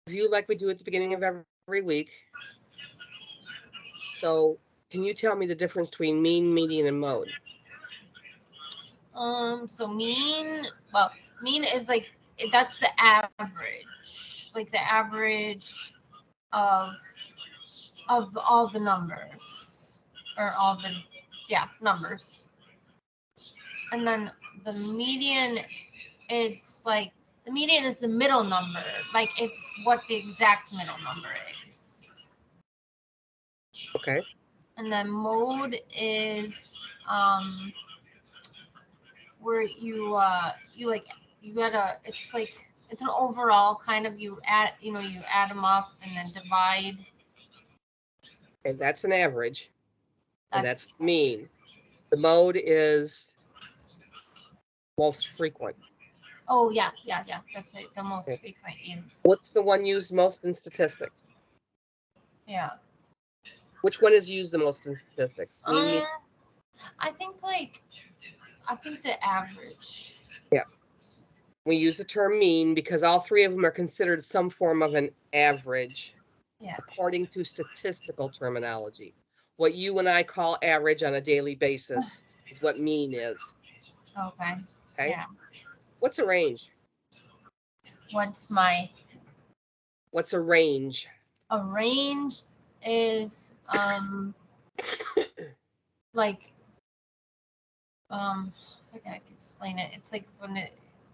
review like we do at the beginning of every week. So can you tell me the difference between mean, median, and mode? So mean is like that's the average, like the average of all the numbers, or all the numbers. And then the median, it's like the median is the middle number, like it's what the exact middle number is. Okay. And then mode is where you gotta, it's like it's an overall kind of, you add them up and then divide. And that's an average. And That's that's mean. The mode is most frequent. Oh yeah, that's right, the most Okay. frequent use. What's the one used most in statistics? Yeah. Which one is used the most in statistics? Mean, Um, I think the average. yeah. We use the term mean because all three of them are considered some form of an average, according to statistical terminology. What you and I call average on a daily basis is what mean is. Okay. Okay. Yeah. What's a range? What's a range? a range is like I can explain it. It's like when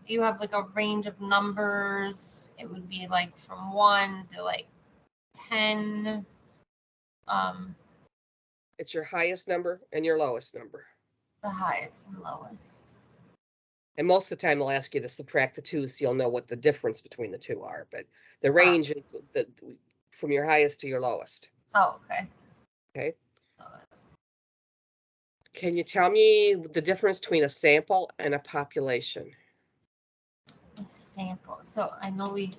you have like a range of numbers. It would be like from 1 to like 10. It's your highest number and your lowest number. The highest and lowest. And most of the time they'll ask you to subtract the two so you'll know what the difference between the two are. But the range is from your highest to your lowest. Oh, okay. Okay. Can you tell me the difference between a sample and a population? A sample. So I know we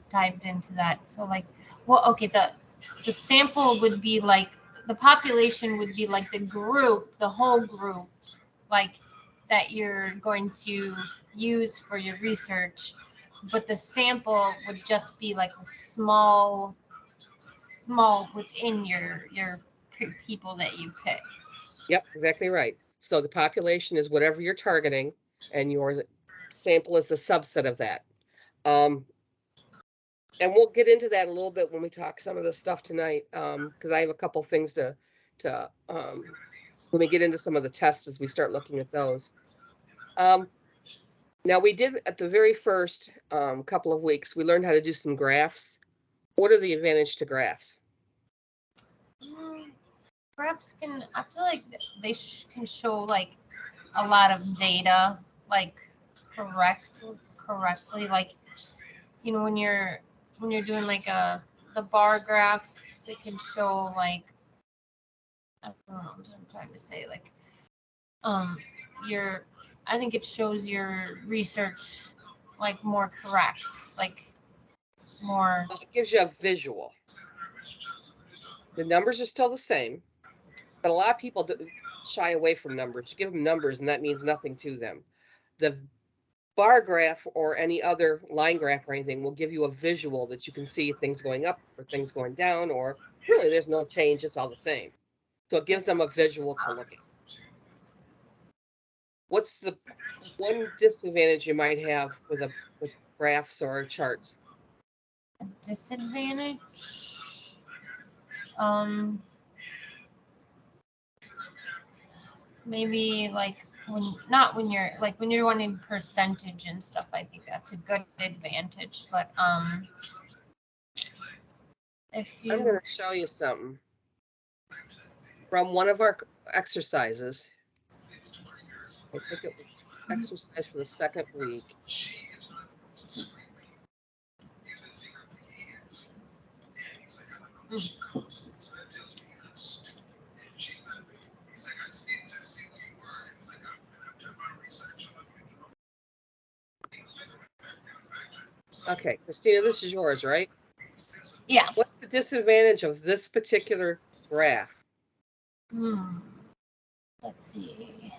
dived into that. So like, well, okay, the sample would be like, the population would be like the group, the whole group, like that you're going to use for your research. But the sample would just be like the small within your people that you pick. Yep, exactly right. So the population is whatever you're targeting, and your sample is a subset of that. And we'll get into that a little bit when we talk some of the stuff tonight, because I have a couple things to when we get into some of the tests as we start looking at those. Now we did at the very first couple of weeks, we learned how to do some graphs. What are the advantage to graphs? Graphs I feel like they can show like a lot of data, like correctly, like when you're doing like the bar graphs, it can show like, I don't know what I'm trying to say, like your I think it shows your research like more correct, like more. Well, it gives you a visual. The numbers are still the same, but a lot of people shy away from numbers. You give them numbers and that means nothing to them. The bar graph or any other line graph or anything will give you a visual that you can see things going up or things going down, or really there's no change, it's all the same. So it gives them a visual to look at. What's the one disadvantage you might have with graphs or charts? A disadvantage? Maybe like when you're wanting percentage and stuff. I think that's a good advantage, but if you, I'm going to show you something from one of our exercises. I think it was exercise for the second week. Okay, Christina, this is yours, right? Yeah. What's the disadvantage of this particular graph? Let's see.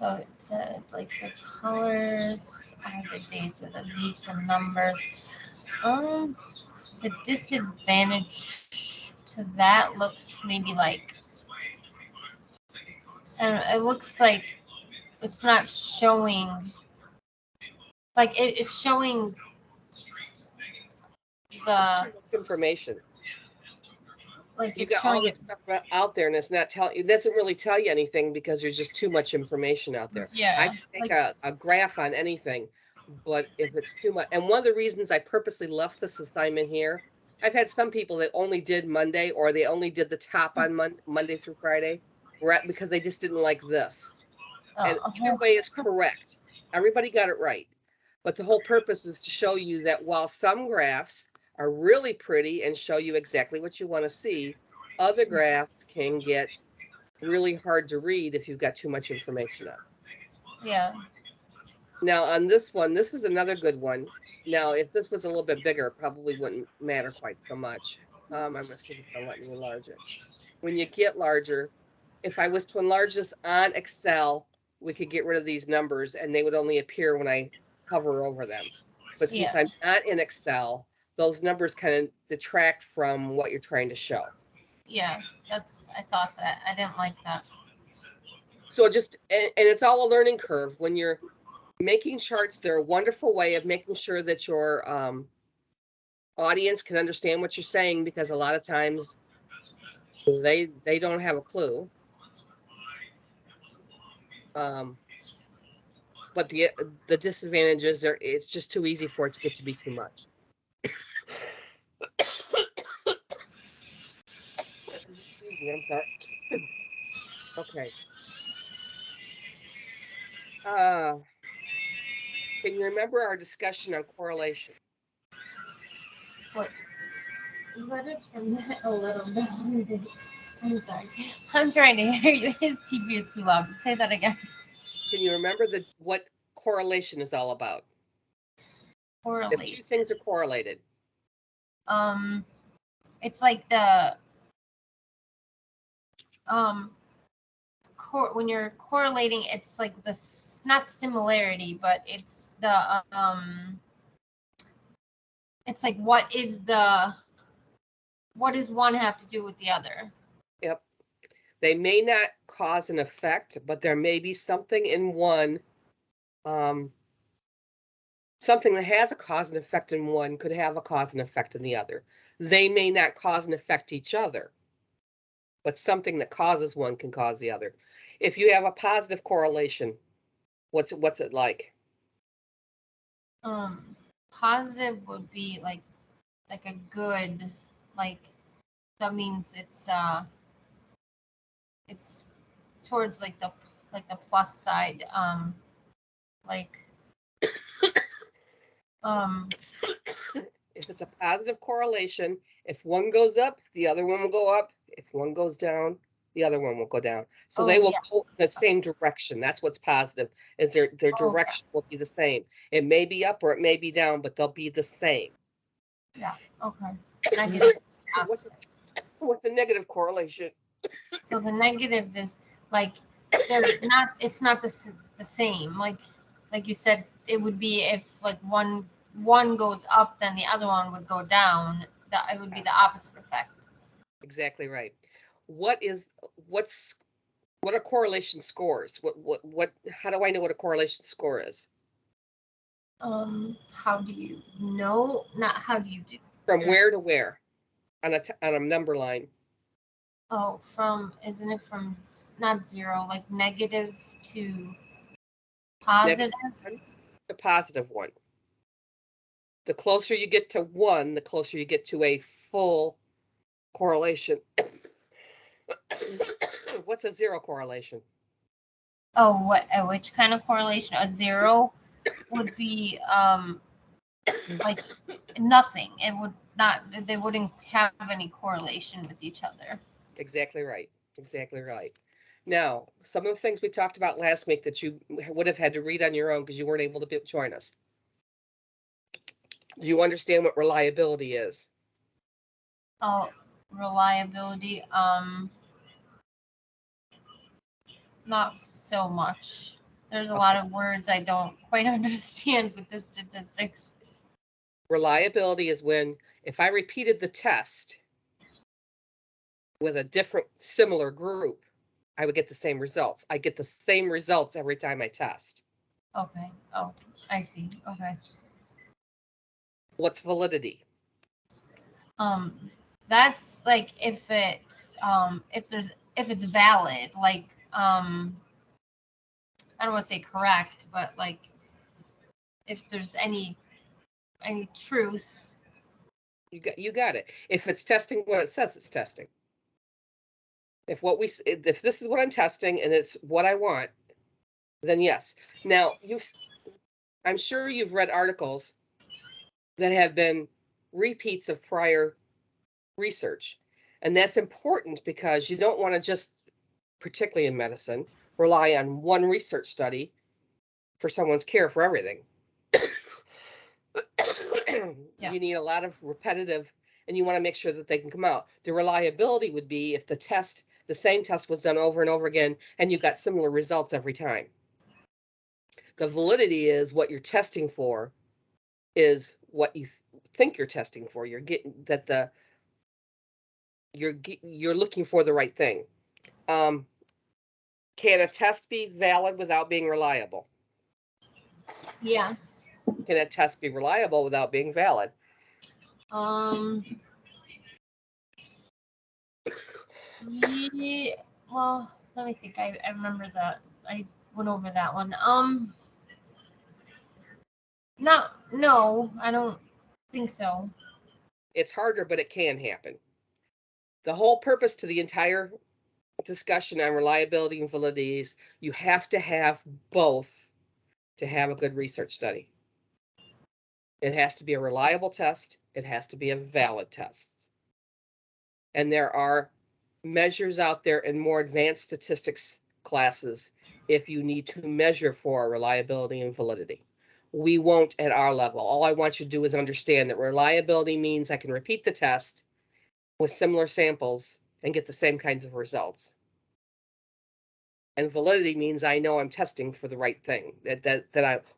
So it says like the colors are the days of the week, the number. The disadvantage to that looks maybe like, and it looks like it's not showing, like it's showing It's the, too much information. like You it's got all showing this stuff out there, and it's not it doesn't really tell you anything because there's just too much information out there. I yeah, can make like a graph on anything, but if it's too much, and one of the reasons I purposely left this assignment here, I've had some people that only did Monday or they only did the top on Monday through Friday, because they just didn't like this. And either way is correct. Everybody got it right. But the whole purpose is to show you that while some graphs are really pretty and show you exactly what you want to see, other graphs can get really hard to read if you've got too much information on. yeah. Now on this one, this is another good one. Now, if this was a little bit bigger, it probably wouldn't matter quite so much. I'm gonna see if it's gonna let me enlarge it. When you get larger, if I was to enlarge this on Excel, we could get rid of these numbers and they would only appear when I hover over them. But since Yeah. I'm not in Excel, those numbers kind of detract from what you're trying to show. Yeah, I thought that. I didn't like that. So and it's all a learning curve. When you're making charts, they're a wonderful way of making sure that your audience can understand what you're saying, because a lot of times they don't have a clue. But the disadvantages are it's just too easy for it to get to be too much. Excuse me, I'm sorry. Okay. Can you remember our discussion on correlation? What? Let it from a little bit. I'm sorry. I'm trying to hear you. His TV is too loud. Say that again. Can you remember what correlation is all about? If Correlation. two things are correlated. It's like the when you're correlating, it's like not similarity, but it's the it's like what does one have to do with the other? Yep. They may not cause an effect, but there may be something in one, something that has a cause and effect in one could have a cause and effect in the other. They may not cause and affect each other, but something that causes one can cause the other. If you have a positive correlation, what's it like? Positive would be like a good, like that means it's towards like the plus side, like If it's a positive correlation, if one goes up, the other one will go up. If one goes down, the other one will go down. So they will go in the same direction. That's what's positive, is their direction will be the same. It may be up or it may be down, but they'll be the same. Yeah. Okay. Negative. So what's a negative correlation? So the negative is like they're not. It's not the same. Like you said, it would be if like one goes up, then the other one would go down. That it would be the opposite effect. Exactly right. What are correlation scores? How do I know what a correlation score is? How do you know? Not how do you do. From where to where? On a number line. Oh, isn't it from not zero, like negative to positive? The positive one. The closer you get to one, the closer you get to a full correlation. What's a zero correlation? Oh, which kind of correlation? A zero would be like nothing. It would not. They wouldn't have any correlation with each other. Exactly right. Exactly right. Now, some of the things we talked about last week that you would have had to read on your own because you weren't able to join us. Do you understand what reliability is? Oh, reliability. Not so much. There's a lot of words I don't quite understand with the statistics. Reliability is when, if I repeated the test with a different similar group, I would get the same results. I get the same results every time I test. Okay. Oh, I see. Okay. What's validity? That's like if it's valid, like I don't want to say correct, but like if there's any truth. You got it. If it's testing what it says it's testing. If this is what I'm testing and it's what I want, then yes. Now, I'm sure you've read articles that have been repeats of prior research. And that's important because you don't want to just, particularly in medicine, rely on one research study for someone's care for everything. Yeah. You need a lot of repetitive, and you want to make sure that they can come out. The reliability would be if the same test was done over and over again, and you got similar results every time. The validity is what you're testing for is what you think you're testing for. You're getting that you're looking for the right thing. Can a test be valid without being reliable? Yes. Can a test be reliable without being valid? Yeah, well, let me think. I remember that. I went over that one. No, I don't think so. It's harder, but it can happen. The whole purpose to the entire discussion on reliability and validity is you have to have both to have a good research study. It has to be a reliable test. It has to be a valid test. And there are measures out there in more advanced statistics classes if you need to measure for reliability and validity. We won't at our level. All I want you to do is understand that reliability means I can repeat the test with similar samples and get the same kinds of results. And validity means I know I'm testing for the right thing.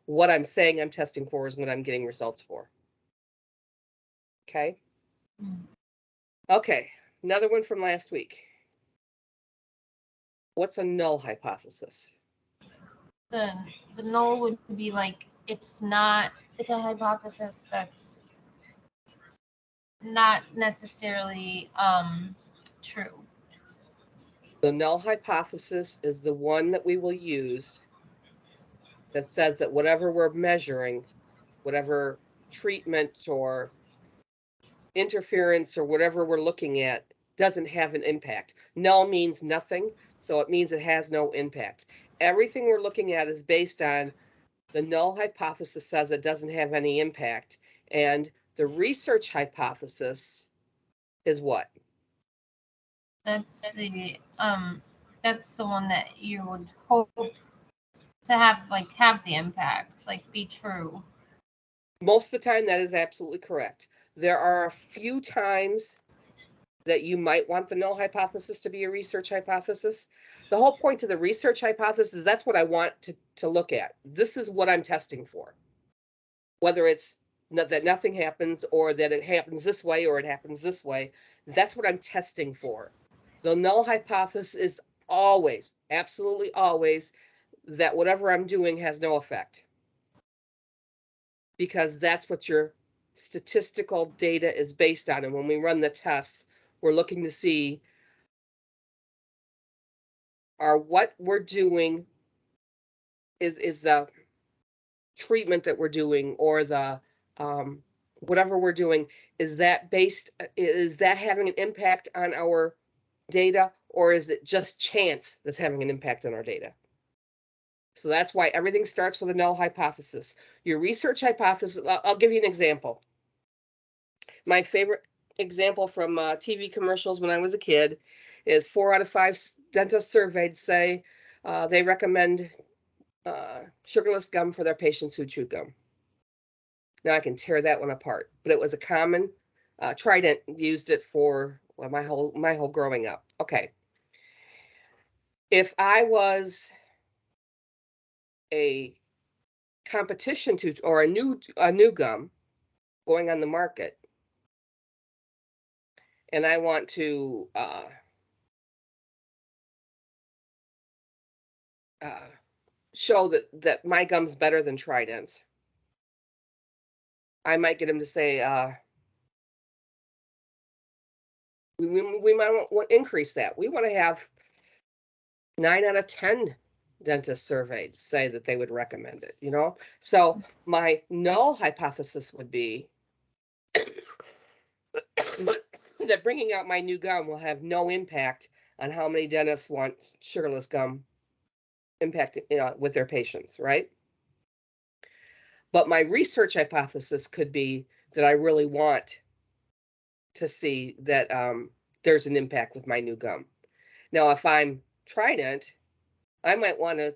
What I'm saying I'm testing for is what I'm getting results for. Okay. Okay. Another one from last week. What's a null hypothesis? The null would be like it's a hypothesis that's not necessarily true. The null hypothesis is the one that we will use that says that whatever we're measuring, whatever treatment or interference or whatever we're looking at, doesn't have an impact. Null means nothing, so it means it has no impact. Everything we're looking at is based on the null hypothesis says it doesn't have any impact, and the research hypothesis is what? That's the one that you would hope to have the impact, be true. Most of the time, that is absolutely correct. There are a few times that you might want the null hypothesis to be a research hypothesis. The whole point of the research hypothesis is that's what I want to look at. This is what I'm testing for. Whether it's that nothing happens or that it happens this way or it happens this way, that's what I'm testing for. The null hypothesis is always, absolutely always, that whatever I'm doing has no effect. Because that's what your statistical data is based on. And when we run the tests, we're looking to see are what we're doing is the treatment that we're doing or the whatever we're doing, is that having an impact on our data, or is it just chance that's having an impact on our data? So that's why everything starts with a null hypothesis. Your research hypothesis, I'll give you an example. My favorite example from TV commercials when I was a kid is 4 out of 5 dentists surveyed say they recommend sugarless gum for their patients who chew gum. Now I can tear that one apart, but it was a common Trident used it for my whole growing up. Okay. If I was a competition to, or a new gum going on the market, and I want to show that my gum's better than Trident's, I might get him to say, we might want to increase that. We want to have 9 out of 10 dentists surveyed say that they would recommend it, you know? So my null hypothesis would be that bringing out my new gum will have no impact on how many dentists want sugarless gum impact with their patients, right? But my research hypothesis could be that I really want to see that there's an impact with my new gum. Now, if I'm Trident, I might want to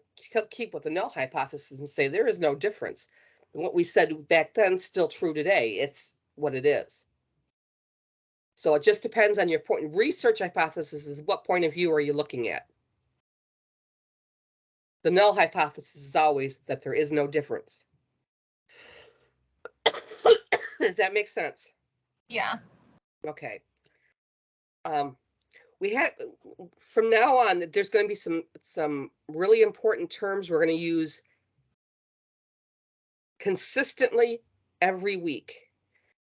keep with the null hypothesis and say there is no difference. What we said back then is still true today. It's what it is. So it just depends on your point. Research hypothesis is what point of view are you looking at? The null hypothesis is always that there is no difference. Does that make sense? Yeah. Okay. We had, from now on, there's going to be some really important terms we're going to use consistently every week.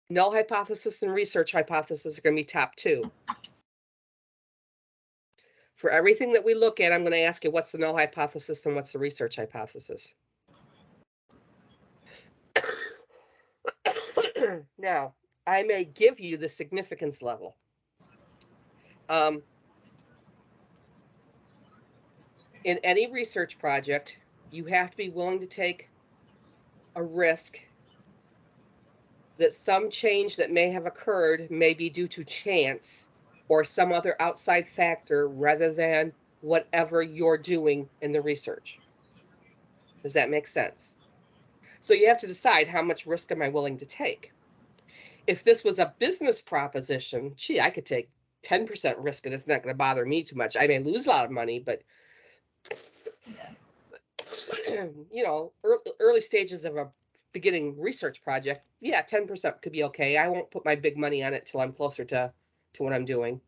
Null hypothesis and research hypothesis are going to be top 2. For everything that we look at, I'm going to ask you what's the null hypothesis and what's the research hypothesis. Now, I may give you the significance level. In any research project, you have to be willing to take a risk that some change that may have occurred may be due to chance or some other outside factor rather than whatever you're doing in the research. Does that make sense? So you have to decide, how much risk am I willing to take? If this was a business proposition, gee, I could take 10% risk and it's not going to bother me too much. I may lose a lot of money, but you know, early stages of a beginning research project, yeah, 10% could be okay. I won't put my big money on it till I'm closer to what I'm doing.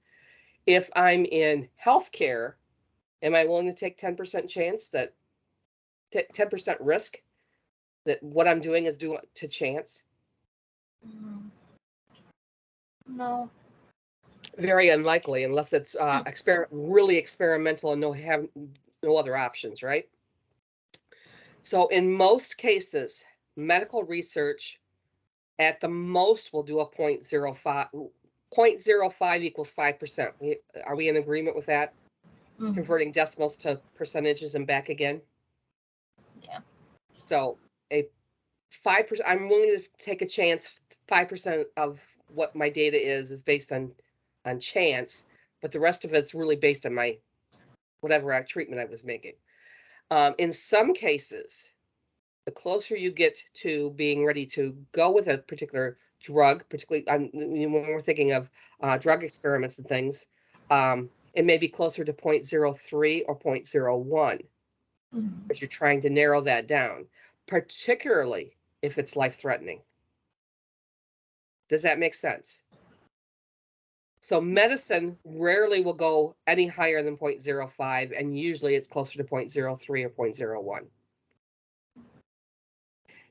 If I'm in healthcare, am I willing to take 10% chance that 10% risk that what I'm doing is due to chance? No. Very unlikely, unless it's really experimental and have no other options, right? So in most cases, medical research at the most will do a 0.05. 0.05 equals 5%. Are we in agreement with that? Mm-hmm. Converting decimals to percentages and back again? Yeah. So a 5%, I'm willing to take a chance. 5% of what my data is based on chance, but the rest of it's really based on my whatever treatment I was making. In some cases, the closer you get to being ready to go with a particular drug, particularly when we're thinking of drug experiments and things, it may be closer to 0.03 or 0.01, but you're trying to narrow that down, particularly if it's life-threatening. Does that make sense? So medicine rarely will go any higher than 0.05, and usually it's closer to 0.03 or 0.01.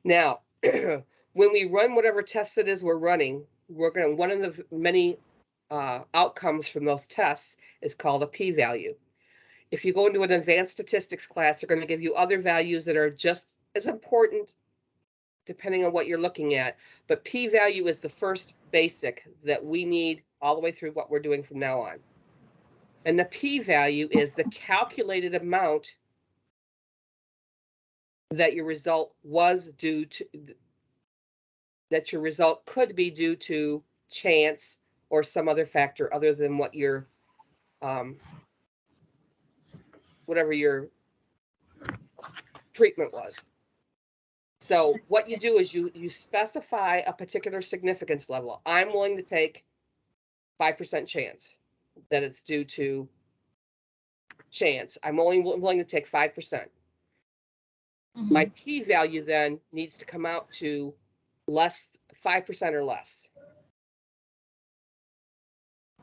Now, when we run whatever tests it is we're running, one of the many outcomes from those tests is called a p-value. If you go into an advanced statistics class, they're going to give you other values that are just as important depending on what you're looking at. But p-value is the first basic that we need all the way through what we're doing from now on. And the p-value is the calculated amount that your result was due to, that your result could be due to chance or some other factor other than what your whatever your treatment was. So what you do is you specify a particular significance level. I'm willing to take 5% chance that it's due to chance. I'm only willing to take 5%. My p-value then needs to come out to less 5% or less.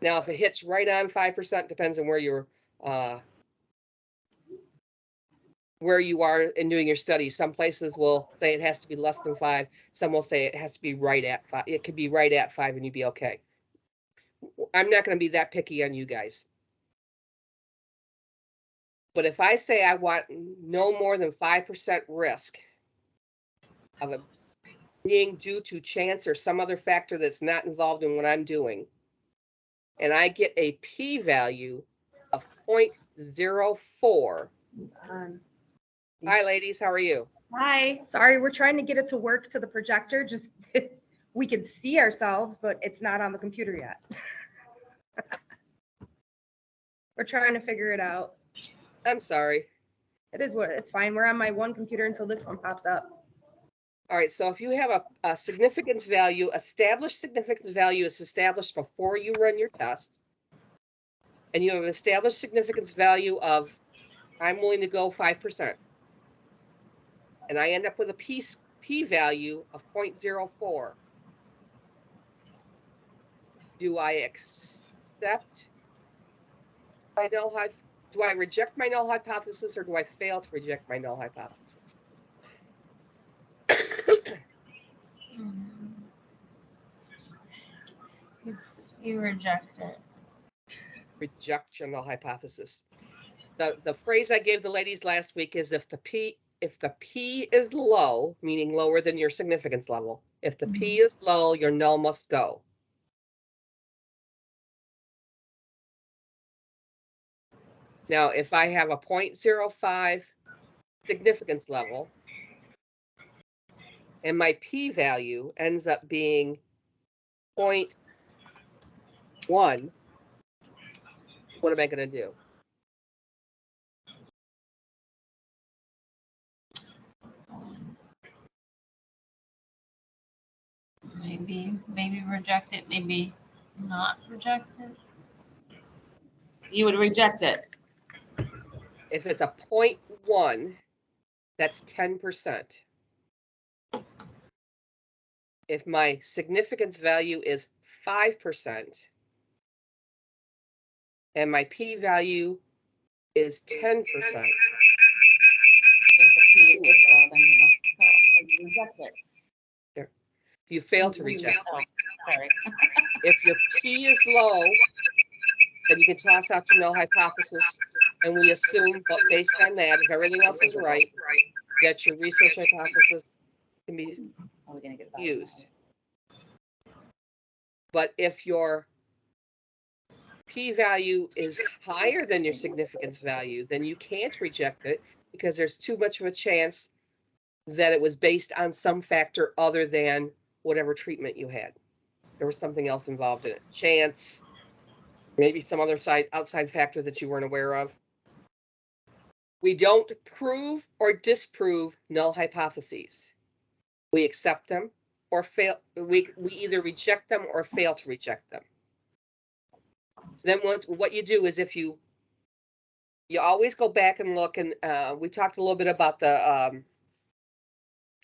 Now, if it hits right on 5%, depends on where you are in doing your study. Some places will say it has to be less than 5. Some will say it has to be right at 5. It could be right at 5 and you'd be okay. I'm not going to be that picky on you guys. But if I say I want no more than 5% risk of it being due to chance or some other factor that's not involved in what I'm doing, and I get a p-value of 0.04. Hi, ladies. How are you? Hi. Sorry, we're trying to get it to work to the projector. Just we can see ourselves, but it's not on the computer yet. We're trying to figure it out. I'm sorry. It's fine. We're on my one computer until this one pops up. All right, so if you have a significance value, established significance value is established before you run your test, and you have an established significance value of, I'm willing to go 5%, and I end up with a p-value of 0.04. Do I accept my null hypothesis? Do I reject my null hypothesis, or do I fail to reject my null hypothesis? You reject it. Reject your null hypothesis. The phrase I gave the ladies last week is if the p is low, meaning lower than your significance level, if the p is low, your null must go. Now, if I have a 0.05 significance level and my p-value ends up being 0.1, what am I going to do? Maybe reject it, maybe not reject it. You would reject it. If it's a 0.1, that's 10%. If my significance value is 5% and my p-value is 10%, you fail to reject. Oh, sorry. If your p is low, then you can toss out your null hypothesis, and we assume, but based on that, if everything else is right, that your research hypothesis can be used. But if your p-value is higher than your significance value, then you can't reject it because there's too much of a chance that it was based on some factor other than whatever treatment you had. There was something else involved in it. Chance, maybe some other outside factor that you weren't aware of. We don't prove or disprove null hypotheses. We accept them or fail. We either reject them or fail to reject them. Then what you do is if you always go back and look, and we talked a little bit about the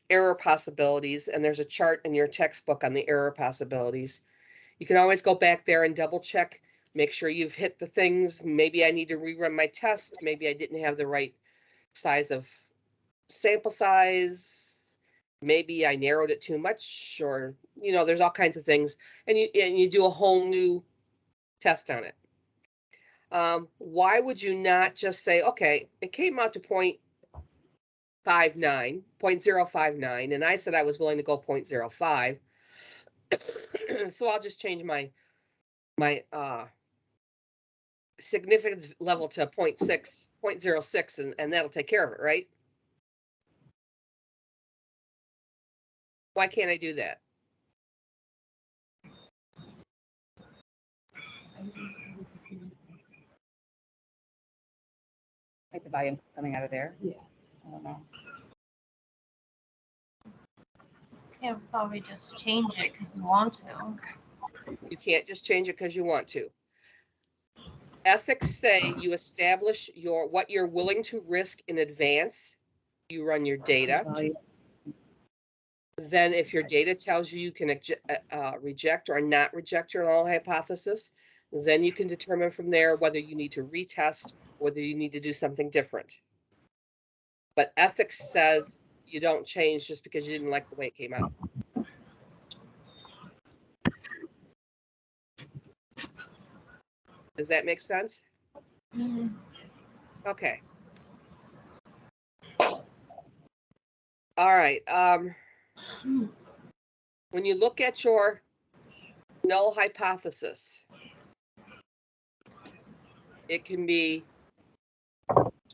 error possibilities, and there's a chart in your textbook on the error possibilities. You can always go back there and double check, make sure you've hit the things. Maybe I need to rerun my test. Maybe I didn't have the right size of sample size. Maybe I narrowed it too much, or, there's all kinds of things. And you do a whole new test on it. Why would you not just say, okay, it came out to 0.59, and I said I was willing to go 0.05. So I'll just change my significance level to 0.06, and that'll take care of it, right? Why can't I do that? Like the volume coming out of there? Yeah. I don't know. Can't probably just change it because you want to. You can't just change it because you want to. Ethics say you establish what you're willing to risk in advance, You run your data. Value. Then if your data tells you you can reject or not reject your null hypothesis, then you can determine from there whether you need to retest, whether you need to do something different. But ethics says you don't change just because you didn't like the way it came out. Does that make sense? Mhm. Okay. All right. When you look at your null hypothesis, it can be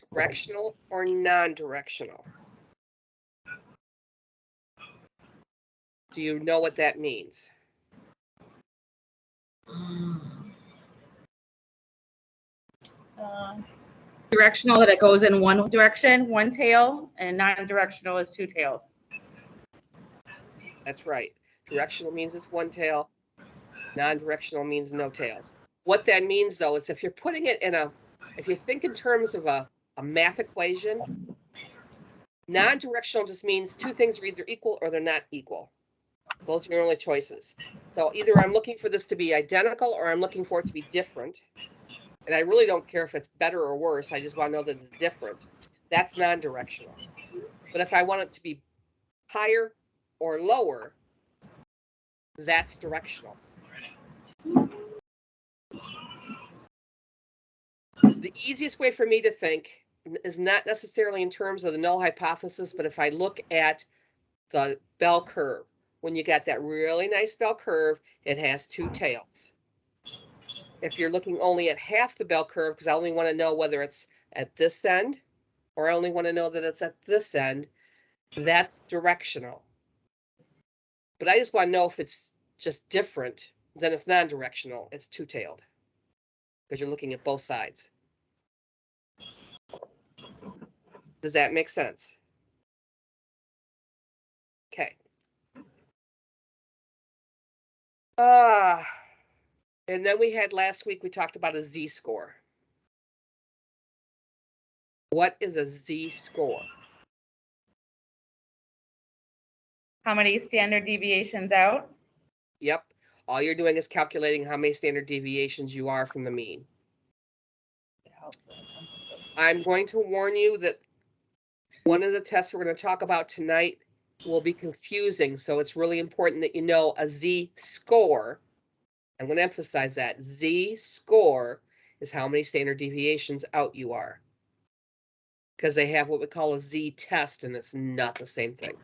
directional or non-directional. Do you know what that means? Directional, that it goes in one direction, one tail, and non-directional is two tails. That's right. Directional means it's one tail. Non-directional means no tails. What that means, though, is if you're putting it in if you think in terms of a math equation, non-directional just means two things are either equal or they're not equal. Those are your only choices. So either I'm looking for this to be identical or I'm looking for it to be different. And I really don't care if it's better or worse. I just want to know that it's different. That's non-directional. But if I want it to be higher or lower, that's directional. The easiest way for me to think is not necessarily in terms of the null hypothesis, but if I look at the bell curve, when you got that really nice bell curve, it has two tails. If you're looking only at half the bell curve, because I only want to know whether it's at this end, or I only want to know that it's at this end, that's directional. But I just want to know if it's just different, then it's non-directional, it's two-tailed, because you're looking at both sides. Does that make sense? Okay. And then we had last week, we talked about a z-score. What is a z-score? How many standard deviations out? Yep. All you're doing is calculating how many standard deviations you are from the mean. I'm going to warn you that one of the tests we're going to talk about tonight will be confusing. So it's really important that you know a z-score. I'm going to emphasize that. Z-score is how many standard deviations out you are. Because they have what we call a z-test, and it's not the same thing.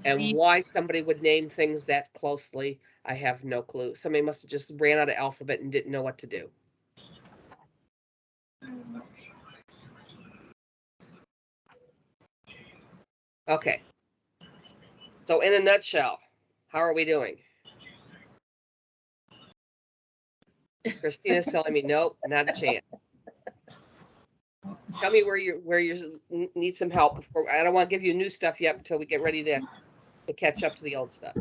And why somebody would name things that closely, I have no clue. Somebody must have just ran out of alphabet and didn't know what to do. Okay. So in a nutshell, how are we doing? Christina's telling me, nope, not a chance. Tell me where you need some help before. I don't want to give you new stuff yet until we get ready to catch up to the old stuff.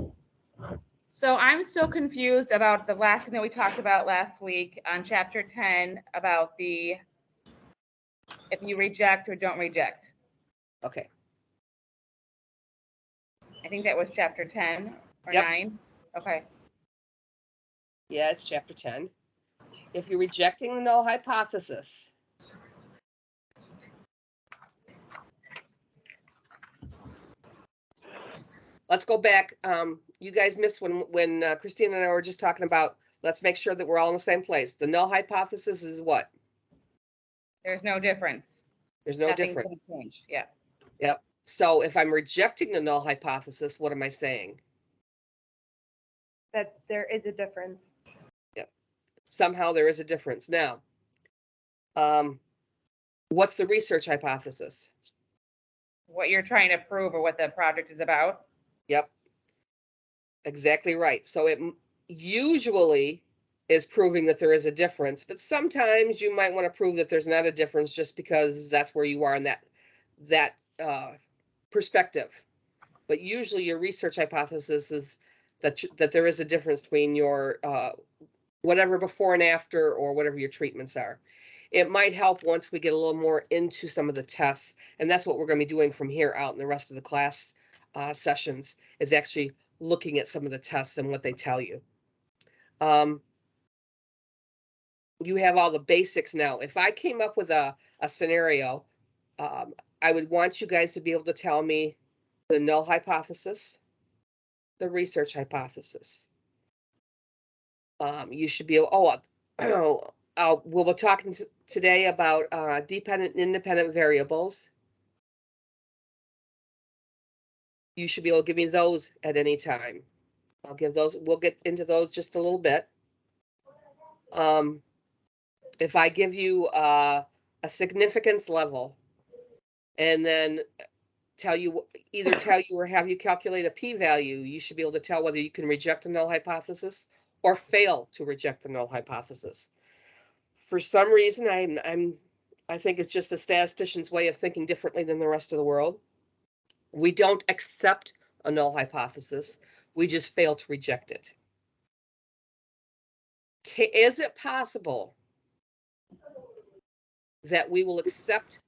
So I'm still confused about the last thing that we talked about last week on chapter 10 about the if you reject or don't reject. Okay. I think that was chapter 10 or Yep. 9. Okay. Yeah, it's chapter 10. If you're rejecting the null hypothesis, let's go back. You guys missed when Christina and I were just talking about, let's make sure that we're all in the same place. The null hypothesis is what? There's no difference. There's no Nothing difference. can change. Yeah. Yep. So if I'm rejecting the null hypothesis, what am I saying? That there is a difference. Yep. Somehow there is a difference. Now, what's the research hypothesis? What you're trying to prove or what the project is about. Yep. Exactly right. So it usually is proving that there is a difference, but sometimes you might want to prove that there's not a difference just because that's where you are in that perspective. But usually your research hypothesis is that there is a difference between your whatever before and after or whatever your treatments are. It might help once we get a little more into some of the tests, and that's what we're going to be doing from here out in the rest of the class sessions, is actually looking at some of the tests and what they tell you. You have all the basics now. If I came up with a scenario, I would want you guys to be able to tell me the null hypothesis, the research hypothesis. You should be able, we'll be talking today about dependent and independent variables. You should be able to give me those at any time. I'll give those, we'll get into those just a little bit. If I give you a significance level and then either tell you or have you calculate a p-value, you should be able to tell whether you can reject a null hypothesis or fail to reject the null hypothesis. For some reason, I think it's just a statistician's way of thinking differently than the rest of the world. We don't accept a null hypothesis. We just fail to reject it. Is it possible that we will accept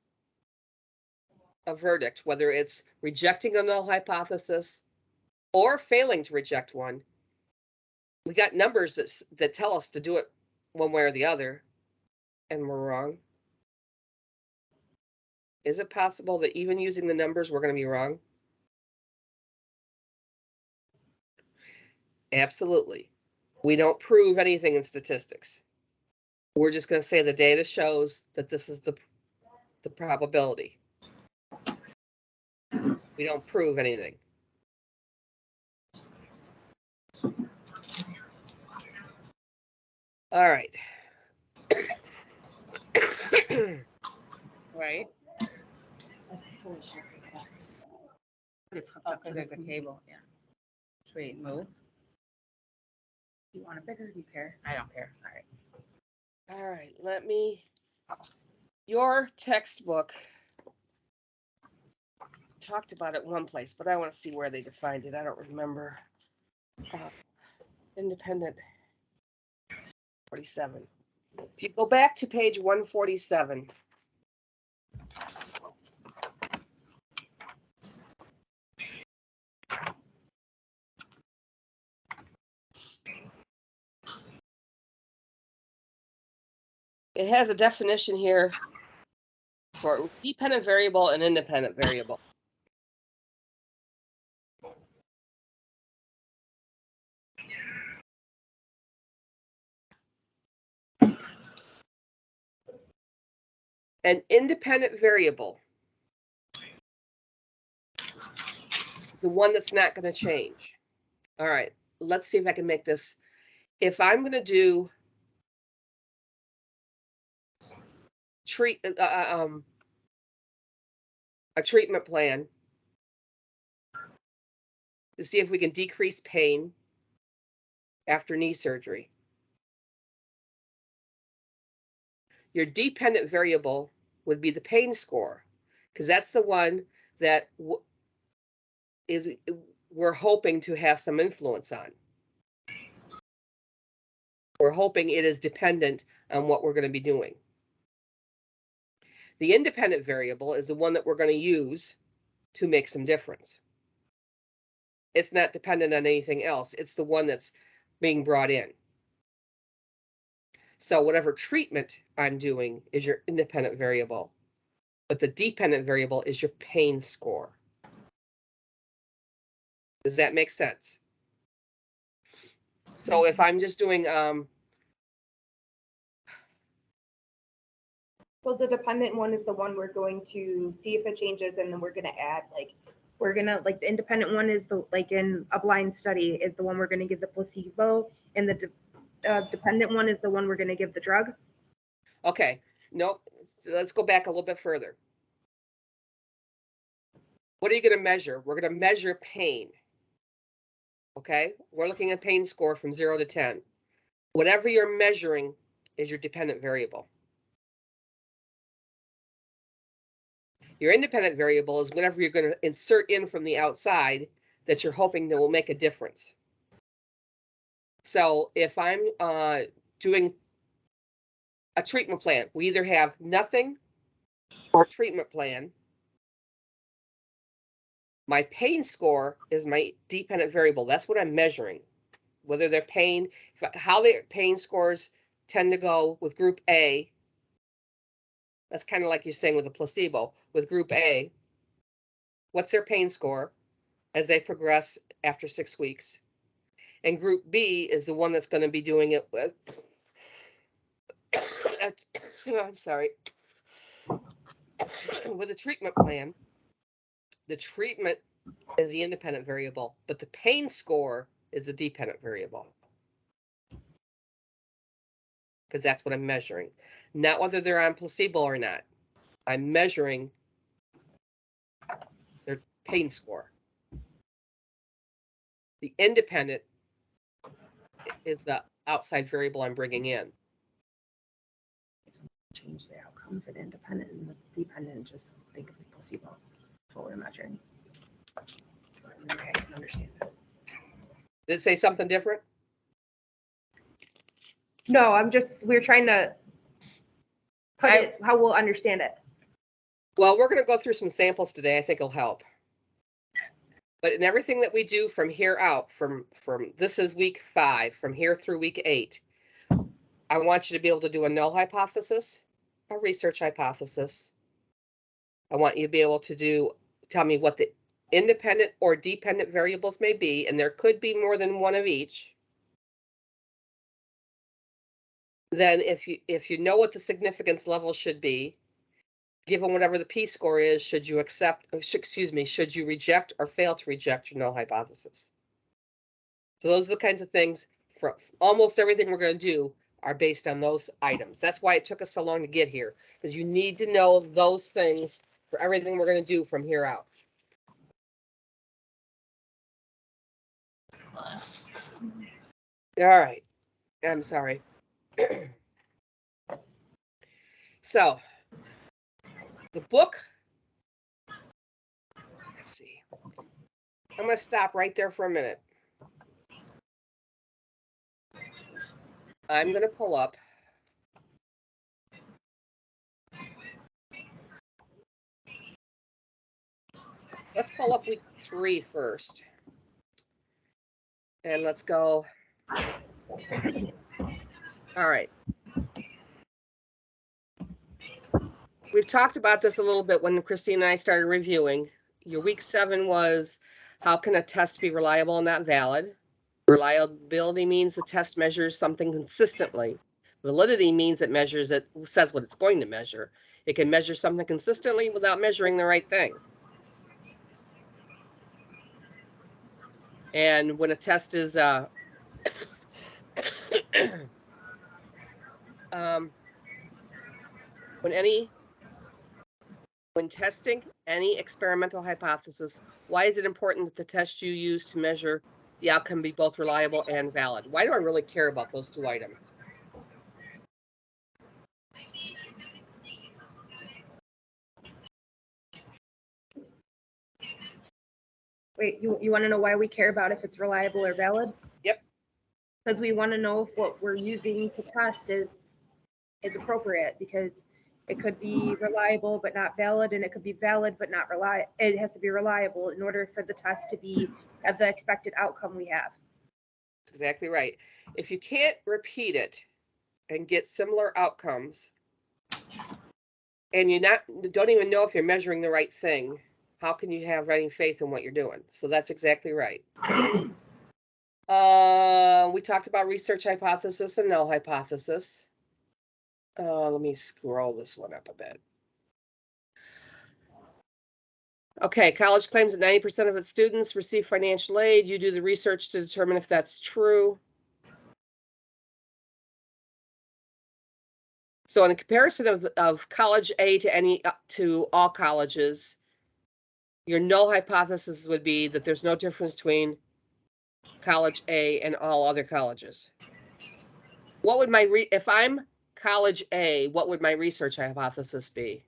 a verdict, whether it's rejecting a null hypothesis or failing to reject one? We got numbers that tell us to do it one way or the other, and we're wrong. Is it possible that even using the numbers, we're going to be wrong? Absolutely. We don't prove anything in statistics. We're just going to say the data shows that this is the probability. We don't prove anything. All right. Right? Okay, there's a cable, yeah. Should we move? Do you want it bigger? Do you care? I don't care. All right. All right, your textbook talked about it one place, but I want to see where they defined it. I don't remember. Independent 47. If you go back to page 147. It has a definition here for dependent variable and independent variable. An independent variable, the one that's not going to change. All right, let's see if I can make this. If I'm going to do a treatment plan to see if we can decrease pain after knee surgery, your dependent variable would be the pain score, because that's the one that we're hoping to have some influence on. We're hoping it is dependent on what we're going to be doing. The independent variable is the one that we're going to use to make some difference. It's not dependent on anything else. It's the one that's being brought in. So whatever treatment I'm doing is your independent variable, but the dependent variable is your pain score. Does that make sense? So if I'm just doing So the dependent one is the one we're going to see if it changes, and then we're gonna add, like the independent one is like in a blind study is the one we're gonna give the placebo, and the dependent one is the one we're gonna give the drug. Okay, nope. Let's go back a little bit further. What are you going to measure? We're going to measure pain. Okay, we're looking at pain score from 0 to 10. Whatever you're measuring is your dependent variable. Your independent variable is whatever you're going to insert in from the outside that you're hoping that will make a difference. So if I'm doing a treatment plan. We either have nothing or a treatment plan. My pain score is my dependent variable. That's what I'm measuring. Whether their pain, how their pain scores tend to go with group A. That's kind of like you're saying with a placebo. With group A, what's their pain score as they progress after 6 weeks? And group B is the one that's going to be doing it with, I'm sorry, with a treatment plan. The treatment is the independent variable, but the pain score is the dependent variable. Because that's what I'm measuring. Not whether they're on placebo or not. I'm measuring their pain score. The independent is the outside variable I'm bringing in. Change the outcome for the independent and the dependent, just think of the placebo. That's what we're measuring. Okay, I can understand that. Did it say something different? No, we're trying to put it how we'll understand it. Well, we're going to go through some samples today. I think it'll help. But in everything that we do from here out, from this is week 5, from here through week 8, I want you to be able to do a null hypothesis, a research hypothesis. I want you to be able to tell me what the independent or dependent variables may be, and there could be more than one of each. Then if you know what the significance level should be, given whatever the p-score is, should you reject or fail to reject your null hypothesis? So those are the kinds of things for almost everything we're going to do are based on those items. That's why it took us so long to get here, because you need to know those things for everything we're going to do from here out. All right. I'm sorry. So the book, let's see. I'm going to stop right there for a minute. I'm going to pull up let's pull up week 3 first. And let's go. All right. We've talked about this a little bit when Christine and I started reviewing. Your week 7 was, how can a test be reliable and not valid? Reliability means the test measures something consistently. Validity means it says what it's going to measure. It can measure something consistently without measuring the right thing. And when a test is when testing any experimental hypothesis, why is it important that the test you use to measure the outcome be both reliable and valid? Why do I really care about those 2 items? Wait, you want to know why we care about if it's reliable or valid? Yep. Because we want to know if what we're using to test is appropriate, because it could be reliable but not valid, and it could be valid but not reliable. It has to be reliable in order for the test to have the expected outcome we have. Exactly right. If you can't repeat it and get similar outcomes, and you don't even know if you're measuring the right thing, how can you have any faith in what you're doing? So that's exactly right. We talked about research hypothesis and null hypothesis. Let me scroll this one up a bit. Okay, college claims that 90% of its students receive financial aid. You do the research to determine if that's true. So in a comparison of college A to all colleges, your null hypothesis would be that there's no difference between college A and all other colleges. What would if I'm college A, what would my research hypothesis be?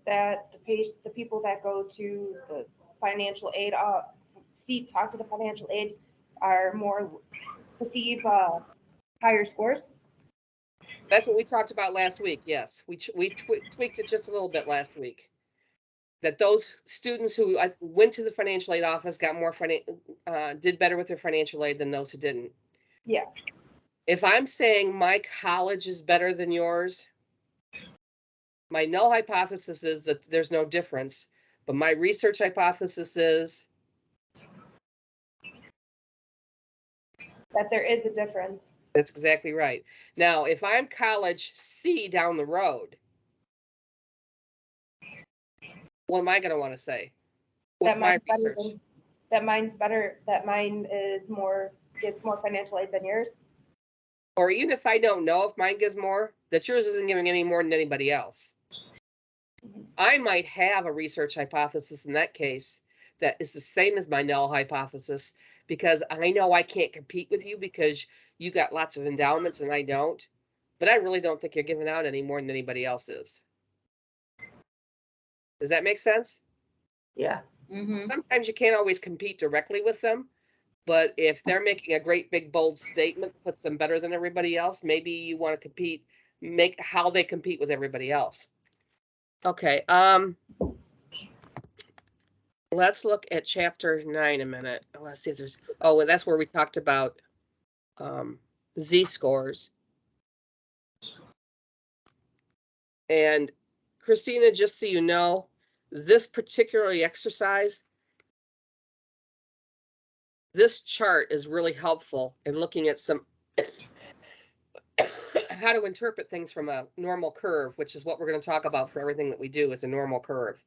That the people that go to the financial aid, talk to the financial aid, are more perceive higher scores. That's what we talked about last week. Yes, we tweaked it just a little bit last week. That those students who went to the financial aid office got more did better with their financial aid than those who didn't. Yeah. If I'm saying my college is better than yours, my null hypothesis is that there's no difference, but my research hypothesis is That there is a difference. that's exactly right. Now, if I'm college C down the road, what am I going to want to say? What's my research? That mine's better, that mine is more, gets more financial aid than yours. Or even if I don't know if mine gives more, that yours isn't giving any more than anybody else. I might have a research hypothesis in that case that is the same as my null hypothesis, because I know I can't compete with you because you got lots of endowments and I don't. But I really don't think you're giving out any more than anybody else is. Does that make sense? Yeah. Mm-hmm. Sometimes you can't always compete directly with them, but if they're making a great big bold statement that puts them better than everybody else, maybe you want to compete, make how they compete with everybody else. Okay, let's look at chapter 9 a minute. Oh, let's see if there's, oh, and that's where we talked about z-scores. And Christina, just so you know, this particular exercise, this chart is really helpful in looking at some how to interpret things from a normal curve, which is what we're going to talk about for everything that we do is a normal curve.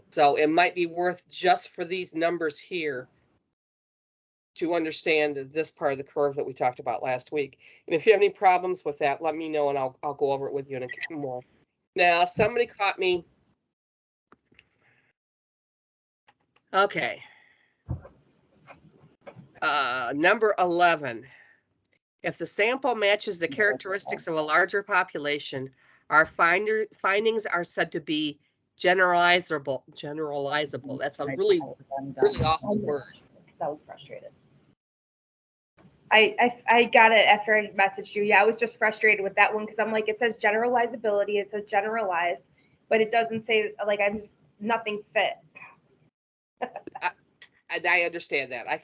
So it might be worth just for these numbers here to understand this part of the curve that we talked about last week. And if you have any problems with that, let me know and I'll go over it with you in a more. Now, somebody caught me. Okay. Number 11. If the sample matches the characteristics of a larger population, our findings are said to be generalizable. Generalizable. That's a really awful word. I was frustrated. I got it after I messaged you. Yeah, I was just frustrated with that one because I'm like, it says generalizability, it says generalized, but it doesn't say, like, I'm just, nothing fit. I understand that. I'm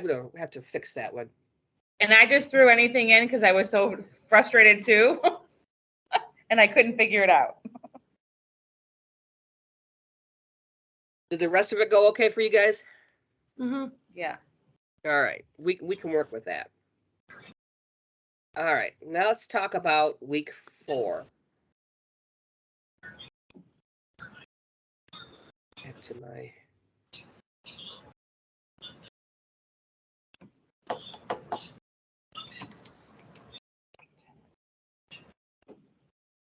gonna have to fix that one. And I just threw anything in because I was so frustrated too. And I couldn't figure it out. Did the rest of it go okay for you guys? Mm-hmm. Yeah. All right, we can work with that. All right, now let's talk about week 4. Back to my.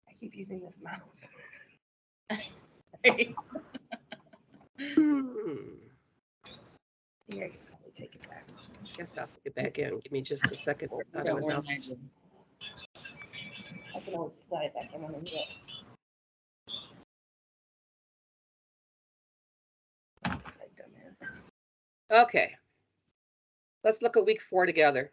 I keep using this mouse. Here, I can probably take it back. Guess I'll take it back in. Give me just a second. I thought I was out. I can always slide it back in when I need it. Okay. Let's look at week 4 together.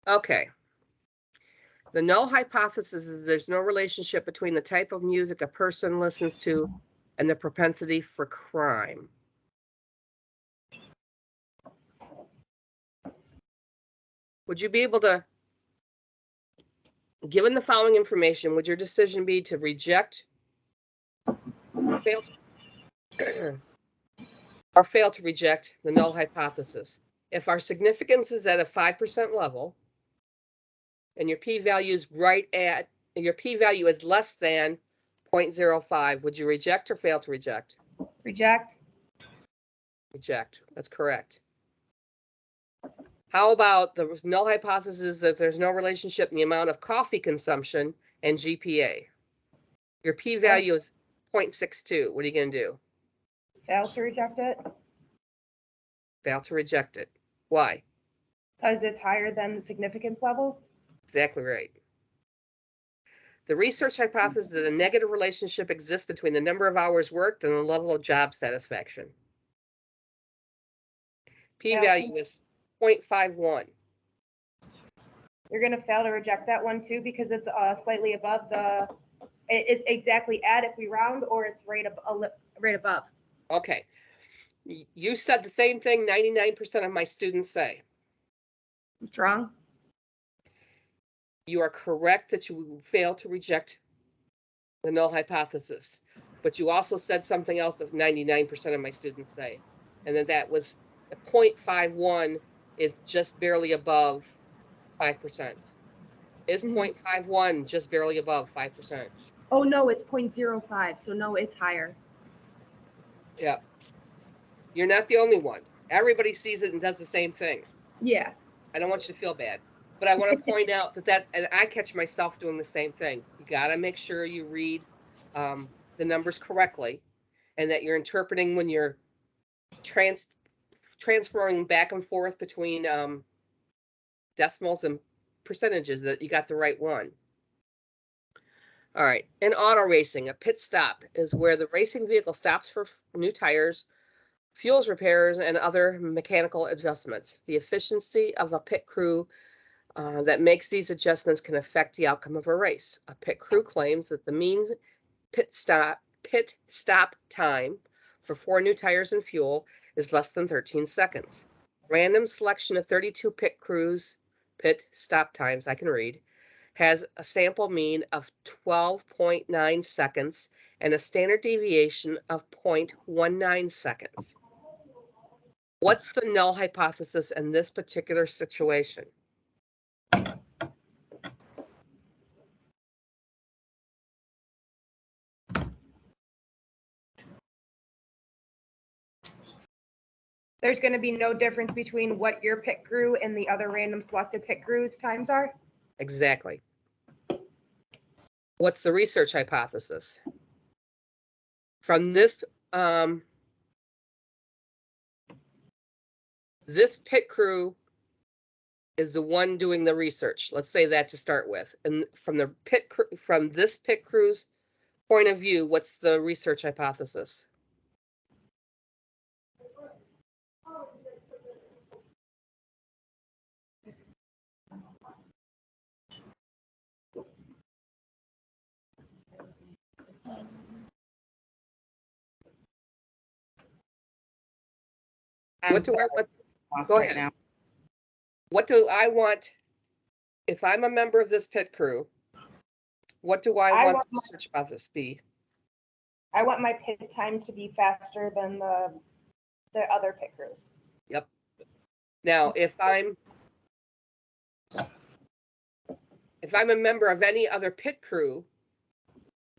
Okay. The null hypothesis is there's no relationship between the type of music a person listens to and the propensity for crime. Would you be able to, given the following information, would your decision be to reject, fail to, or fail to reject the null hypothesis? If our significance is at a 5% level, and your p-value is your p-value is less than 0.05, would you reject or fail to reject? Reject. Reject. That's correct. How about the null hypothesis that there's no relationship in the amount of coffee consumption and GPA? Your p-value is 0.62. What are you going to do? Fail to reject it Fail to reject it. Why? because it's higher than the significance level. Exactly right. The research hypothesis that a negative relationship exists between the number of hours worked and the level of job satisfaction. P-value is 0.51. You're going to fail to reject that one too because it's slightly above the. It's exactly at if we round, or it's right above. Okay. You said the same thing 99% of my students say. It's wrong. You are correct that you fail to reject the null hypothesis, but you also said something else that 99% of my students say, and that was 0.51 is just barely above 5%. Is 0.51 just barely above 5%? Oh no, it's 0.05. So no, it's higher. Yeah. You're not the only one. Everybody sees it and does the same thing. Yeah. I don't want you to feel bad, but I want to point out that, and I catch myself doing the same thing. You got to make sure you read the numbers correctly, and that you're interpreting when you're transferring back and forth between decimals and percentages, that you got the right one. All right. In auto racing, a pit stop is where the racing vehicle stops for new tires, fuels repairs, and other mechanical adjustments. The efficiency of a pit crew that makes these adjustments can affect the outcome of a race. A pit crew claims that the mean pit stop time for 4 new tires and fuel is less than 13 seconds. Random selection of 32 pit stop times, I can read, has a sample mean of 12.9 seconds and a standard deviation of 0.19 seconds. What's the null hypothesis in this particular situation? There's going to be no difference between what your pit crew and the other random selected pit crews times are. Exactly. What's the research hypothesis? From this this pit crew is the one doing the research. Let's say that to start with. And from this pit crew's point of view, what's the research hypothesis? What do I want? Go ahead. Now. What do I want? If I'm a member of this pit crew, what do I want the research hypothesis be? I want my pit time to be faster than the other pit crews. Yep. Now, if I'm a member of any other pit crew,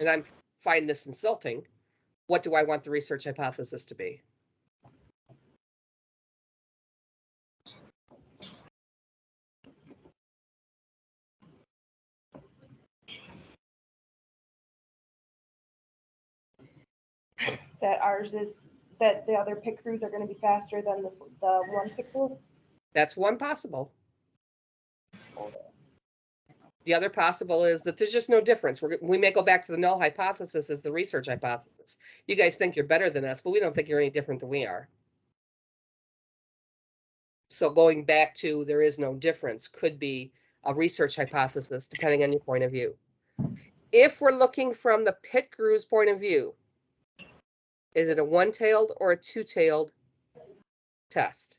and I'm finding this insulting, what do I want the research hypothesis to be? That the other pit crews are going to be faster than the one pit crew. That's one possible. The other possible is that there's just no difference. We may go back to the null hypothesis as the research hypothesis. You guys think you're better than us, but we don't think you're any different than we are. So going back to there is no difference could be a research hypothesis, depending on your point of view. If we're looking from the pit crew's point of view, is it a one-tailed or a two-tailed test?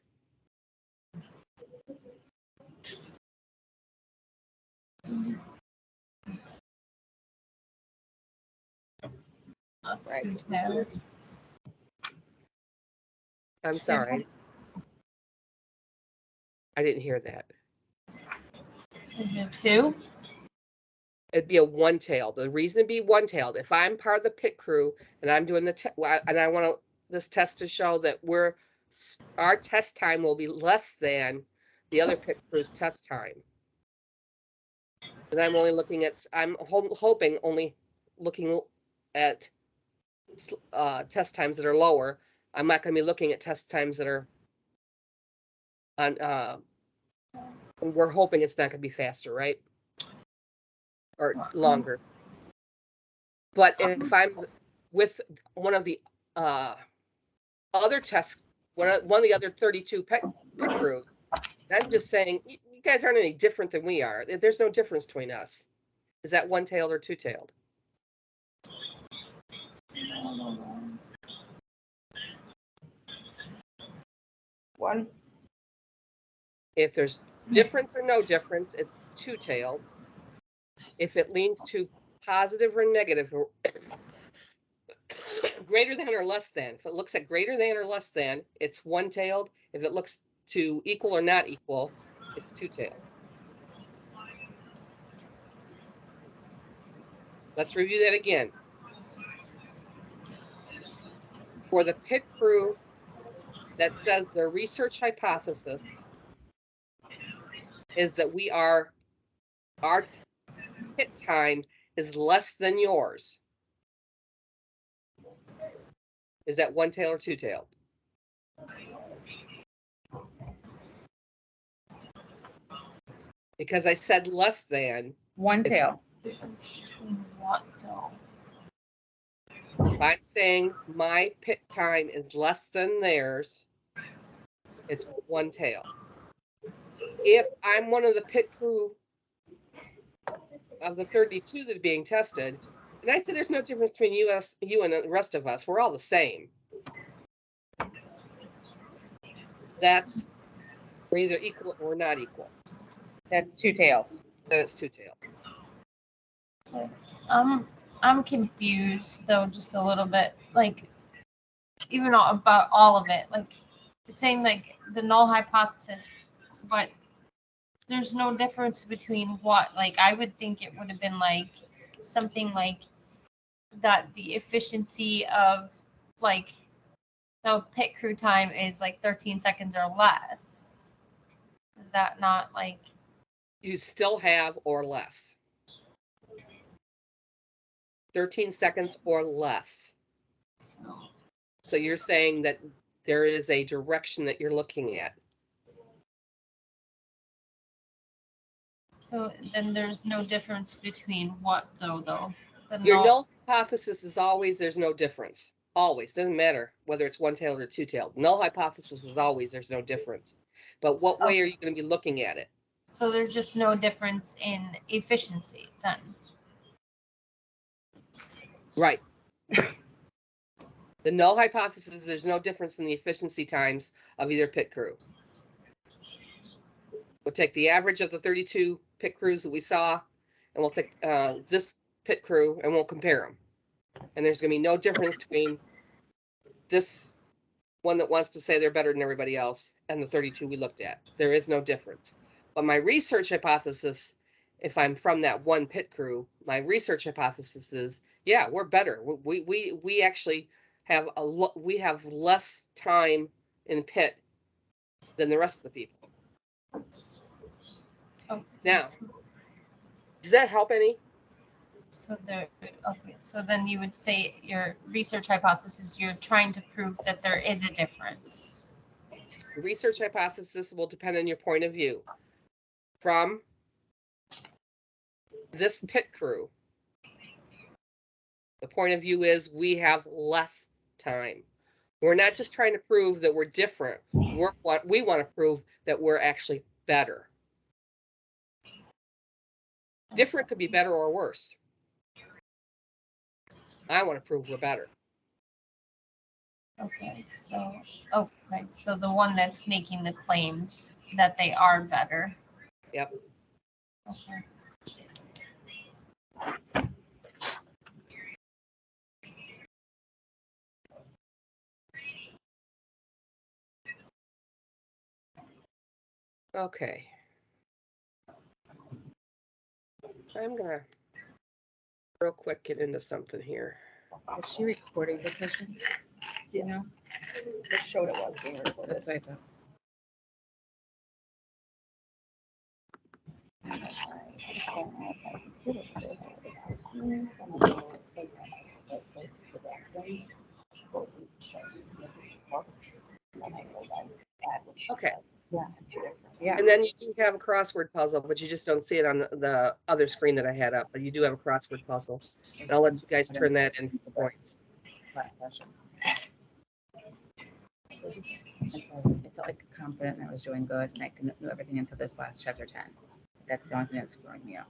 I'm sorry. I didn't hear that. Is it 2? It'd be a one-tailed. The reason it'd be one-tailed, if I'm part of the pit crew and I'm doing and I want this test to show that our test time will be less than the other pit crew's test time. And I'm only looking at, I'm hoping only looking at test times that are lower I'm not going to be looking at test times that are on, we're hoping it's not going to be faster, right? Or longer. But if I'm with one of the other tests, one of the other 32 pit crews, I'm just saying, you guys aren't any different than we are. There's no difference between us. Is that one-tailed or two-tailed? One. If there's difference or no difference, it's two-tailed. If it leans to positive or negative, or greater than or less than, if it looks at greater than or less than, it's one-tailed. If it looks to equal or not equal, it's two-tailed. Let's review that again. For the pit crew that says their research hypothesis is that our pit time is less than yours. Is that one-tailed or two-tailed? Because I said less than. One tail. Between what though? If I'm saying my pit time is less than theirs, it's one tail. If I'm one of the pit crew of the 32 that are being tested, and I say there's no difference between you and the rest of us, we're all the same. That's, we're either equal or not equal. That's two tails. Then it's two tails. I'm confused though, just a little bit. Like, even about all of it. Like, it's saying like the null hypothesis, but there's no difference between what. Like, I would think it would have been like something like that. The efficiency of like the pit crew time is like 13 seconds or less. Is that not like? You still have or less. 13 seconds or less. So you're saying that there is a direction that you're looking at. So then there's no difference between what though? Your null hypothesis is always there's no difference. Always. Doesn't matter whether it's one-tailed or two-tailed. Null hypothesis is always there's no difference. But what way are you going to be looking at it? So there's just no difference in efficiency then. Right. The null hypothesis is there's no difference in the efficiency times of either pit crew. We'll take the average of the 32 pit crews that we saw, and we'll take this pit crew and we'll compare them. And there's going to be no difference between this one that wants to say they're better than everybody else and the 32 we looked at. There is no difference. But my research hypothesis, if I'm from that one pit crew, my research hypothesis is, yeah, we're better. We actually have we have less time in pit than the rest of the people. Okay. Now, does that help any? So then you would say your research hypothesis, you're trying to prove that there is a difference. The research hypothesis will depend on your point of view. From this pit crew, the point of view is we have less time. We're not just trying to prove that we're different. We want to prove that we're actually better. Different could be better or worse. I want to prove we're better. Okay, so the one that's making the claims that they are better. Yep. Okay. Okay. I'm gonna real quick get into something here. Is she recording the session? You know? It showed it was being recorded. That's what I thought. Okay. Yeah, two different. Yeah. And then you do have a crossword puzzle, but you just don't see it on the other screen that I had up, but you do have a crossword puzzle. And I'll let you guys turn that in for points. Last session. I felt like confident and I was doing good and I knew everything until this last chapter 10. That's the only thing that's screwing me up.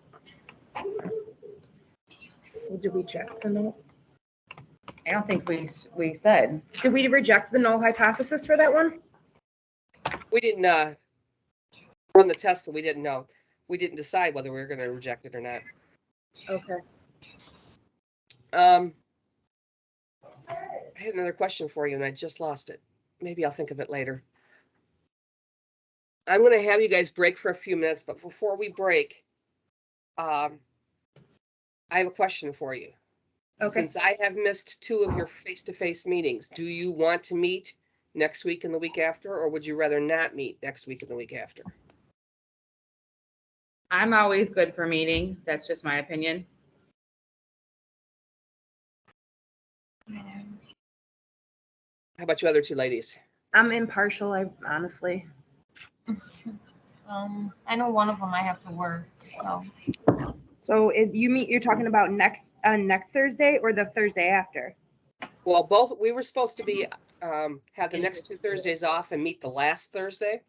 Did we check the null? I don't think we said. Did we reject the null hypothesis for that one? We didn't run the test, so we didn't know. We didn't decide whether we were going to reject it or not. Okay. I had another question for you and I just lost it. Maybe I'll think of it later. I'm going to have you guys break for a few minutes, but before we break, I have a question for you. Okay. Since I have missed 2 of your face-to-face meetings, do you want to meet next week and the week after, or would you rather not meet next week and the week after? I'm always good for meeting. That's just my opinion. How about you other 2 ladies? I'm impartial, I honestly. I know one of them I have to work, so So you're talking about next Thursday or the Thursday after? Well, both, we were supposed to be, have the next 2 Thursdays off and meet the last Thursday.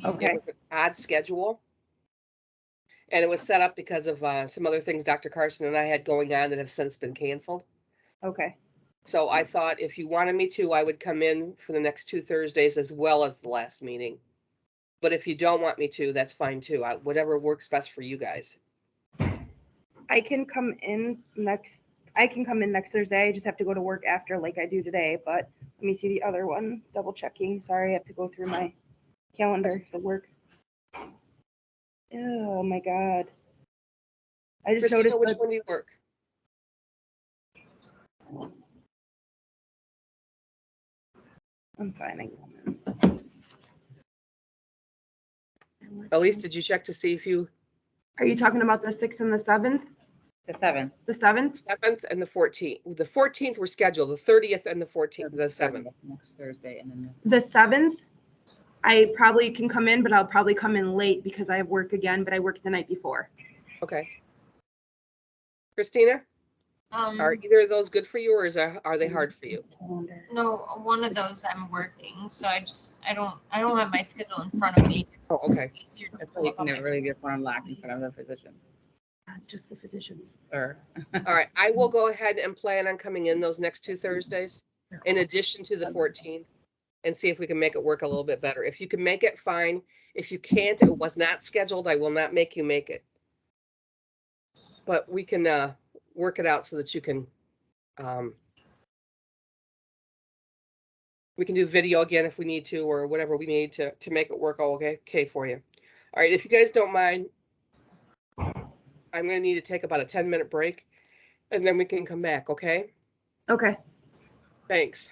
It Okay. was an odd schedule. And it was set up because of some other things Dr. Carson and I had going on that have since been canceled. Okay. So I thought if you wanted me to, I would come in for the next 2 Thursdays as well as the last meeting. But if you don't want me to, that's fine too. Whatever works best for you guys. I can come in next Thursday. I just have to go to work after like I do today, but let me see the other one. Double checking. Sorry, I have to go through my calendar for work. Oh my god. I just Christina, noticed which that one do you work? I'm finding them. Elise, did you check to see if you, Are you talking about the 6th and the 7th? The 7th. The 7th? 7th and the 14th? The 14th were scheduled, the 30th and the 14th, the 7th. Next Thursday and then The 7th, I probably can come in, but I'll probably come in late because I have work again, but I worked the night before. Okay. Christina, are either of those good for you or are they hard for you? Calendar. no, one of those I'm working, so I don't have my schedule in front of me. Oh, okay. It's easier to that's why pull you up can on never my really get one unlocked in front of the physicians. Just the physicians. Or All right, I will go ahead and plan on coming in those next 2 Thursdays in addition to the 14th and see if we can make it work a little bit better. If you can make it, fine. If you can't, it was not scheduled, I will not make you make it. But we can work it out so that you can, we can do video again if we need to, or whatever we need to make it work okay for you. All right, if you guys don't mind, I'm gonna need to take about a 10-minute break and then we can come back, okay? Okay. Thanks.